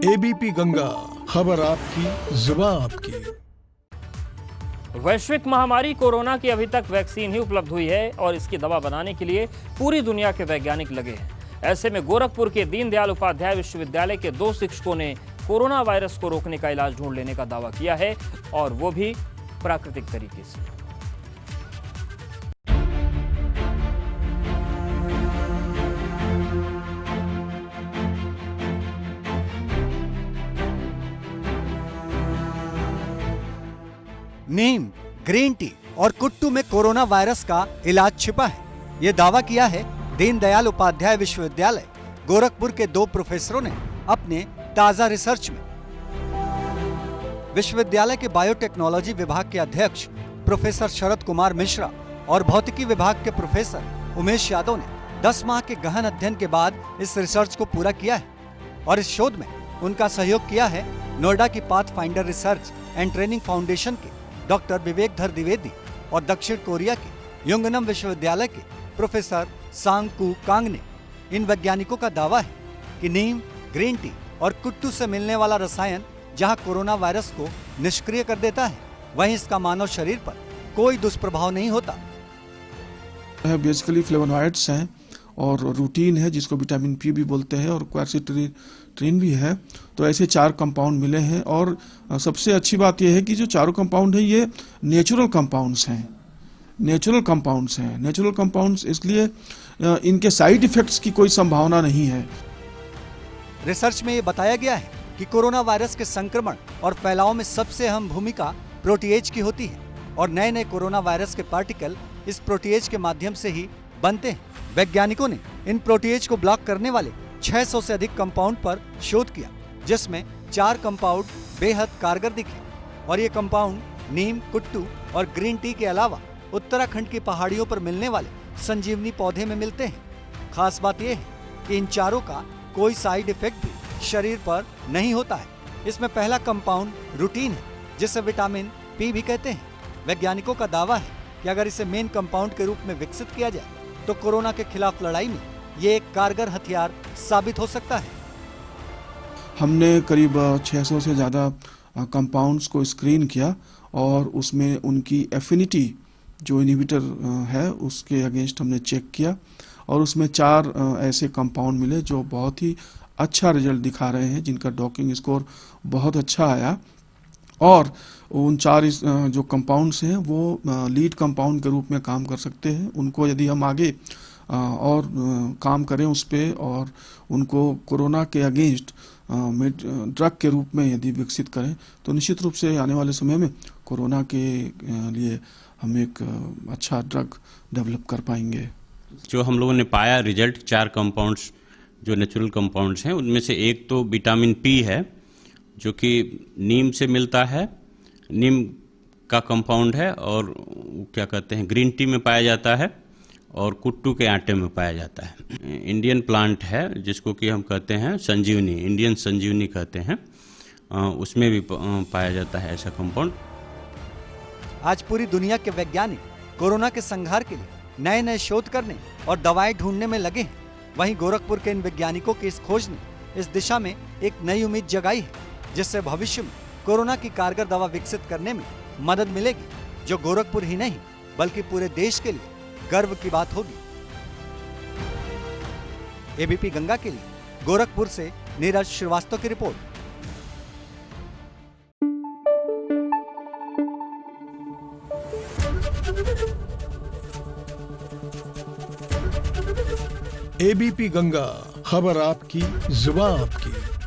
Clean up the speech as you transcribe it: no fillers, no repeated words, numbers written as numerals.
ABP Ganga, खबर आपकी, जुबान आपकी। वैश्विक महामारी कोरोना की अभी तक वैक्सीन ही उपलब्ध हुई है और इसकी दवा बनाने के लिए पूरी दुनिया के वैज्ञानिक लगे हैं। ऐसे में गोरखपुर के दीनदयाल उपाध्याय विश्वविद्यालय के 2 शिक्षकों ने कोरोना वायरस को रोकने का इलाज ढूंढ लेने का दावा किया है, और वो भी प्राकृतिक तरीके से। नीम, ग्रीन टी और कुट्टू में कोरोना वायरस का इलाज छिपा है। ये दावा किया है दीनदयाल उपाध्याय विश्वविद्यालय गोरखपुर के 2 प्रोफेसरों ने अपने ताजा रिसर्च में। विश्वविद्यालय के बायोटेक्नोलॉजी विभाग के अध्यक्ष प्रोफेसर शरद कुमार मिश्रा और भौतिकी विभाग के प्रोफेसर उमेश यादव ने 10 माह के गहन अध्ययन के बाद इस रिसर्च को पूरा किया है, और इस शोध में उनका सहयोग किया है नोएडा की pathfinder research and training foundation के डॉक्टर विवेकधर द्विवेदी और दक्षिण कोरिया के युंगनम विश्वविद्यालय के प्रोफेसर सांग कू कांग ने। इन वैज्ञानिकों का दावा है कि नीम, ग्रीन टी और कुट्टू से मिलने वाला रसायन जहां कोरोना वायरस को निष्क्रिय कर देता है, वहीं इसका मानव शरीर पर कोई दुष्प्रभाव नहीं होता। बेसिकली फ्लेवोनॉइड्स हैं और रूटीन है, जिसको विटामिन पी भी बोलते हैं, और क्वारसिट्रीन भी है। तो ऐसे 4 कंपाउंड मिले हैं, और सबसे अच्छी बात यह है कि जो चारों कंपाउंड है ये नेचुरल कंपाउंड्स हैं। नेचुरल कंपाउंड्स इसलिए इनके साइड इफेक्ट्स की कोई संभावना नहीं है। रिसर्च में ये बताया गया है कि कोरोना वायरस के संक्रमण और फैलाव में सबसे अहम भूमिका प्रोटीएज की होती है, और नए कोरोना वायरस के पार्टिकल इस प्रोटीएज के माध्यम से ही बनते हैं। वैज्ञानिकों ने इन प्रोटीएज को ब्लॉक करने वाले 600 से अधिक कंपाउंड पर शोध किया, जिसमें 4 कंपाउंड बेहद कारगर दिखे, और ये कंपाउंड नीम, कुट्टू और ग्रीन टी के अलावा उत्तराखंड की पहाड़ियों पर मिलने वाले संजीवनी पौधे में मिलते हैं। खास बात यह है कि इन चारों का कोई साइड इफेक्ट भी शरीर पर नहीं होता है। इसमें पहला कंपाउंड रूटीन है, जिसे विटामिन पी भी कहते हैं। वैज्ञानिकों का दावा है कि अगर इसे मेन कंपाउंड के रूप में विकसित किया जाए तो कोरोना के खिलाफ लड़ाई में ये एक कारगर हथियार साबित हो सकता है। हमने करीब 600 से ज़्यादा कंपाउंड्स को स्क्रीन किया, और उसमें उनकी एफिनिटी जो इनहिबिटर है उसके अगेंस्ट हमने चेक किया, और उसमें 4 ऐसे कंपाउंड मिले जो बहुत ही अच्छा रिजल्ट दिखा रहे हैं, जिनका डॉकिंग स्कोर बहुत अच्छा आया। और उन 4 जो कंपाउंड्स हैं वो लीड कंपाउंड के रूप में काम कर सकते हैं। उनको यदि हम आगे और काम करें उस पर, और उनको कोरोना के अगेंस्ट ड्रग के रूप में यदि विकसित करें, तो निश्चित रूप से आने वाले समय में कोरोना के लिए हम एक अच्छा ड्रग डेवलप कर पाएंगे। जो हम लोगों ने पाया रिजल्ट, 4 कंपाउंड्स जो नेचुरल कंपाउंड्स हैं, उनमें से एक तो विटामिन पी है, जो कि नीम से मिलता है, नीम का कंपाउंड है, और क्या कहते हैं ग्रीन टी में पाया जाता है, और कुट्टू के आटे में पाया जाता है। इंडियन प्लांट है, जिसको कि हम कहते हैं संजीवनी, इंडियन संजीवनी कहते हैं, उसमें भी पाया जाता है ऐसा कंपाउंड। आज पूरी दुनिया के वैज्ञानिक कोरोना के संहार के लिए नए शोध करने और दवाएं ढूंढने में लगे हैं। वहीं गोरखपुर के इन वैज्ञानिकों की इस खोज ने इस दिशा में एक नई उम्मीद जगाई है, जिससे भविष्य में कोरोना की कारगर दवा विकसित करने में मदद मिलेगी, जो गोरखपुर ही नहीं बल्कि पूरे देश के लिए गर्व की बात होगी। एबीपी गंगा के लिए गोरखपुर से नीरज श्रीवास्तव की रिपोर्ट। एबीपी गंगा, खबर आपकी, जुबान आपकी।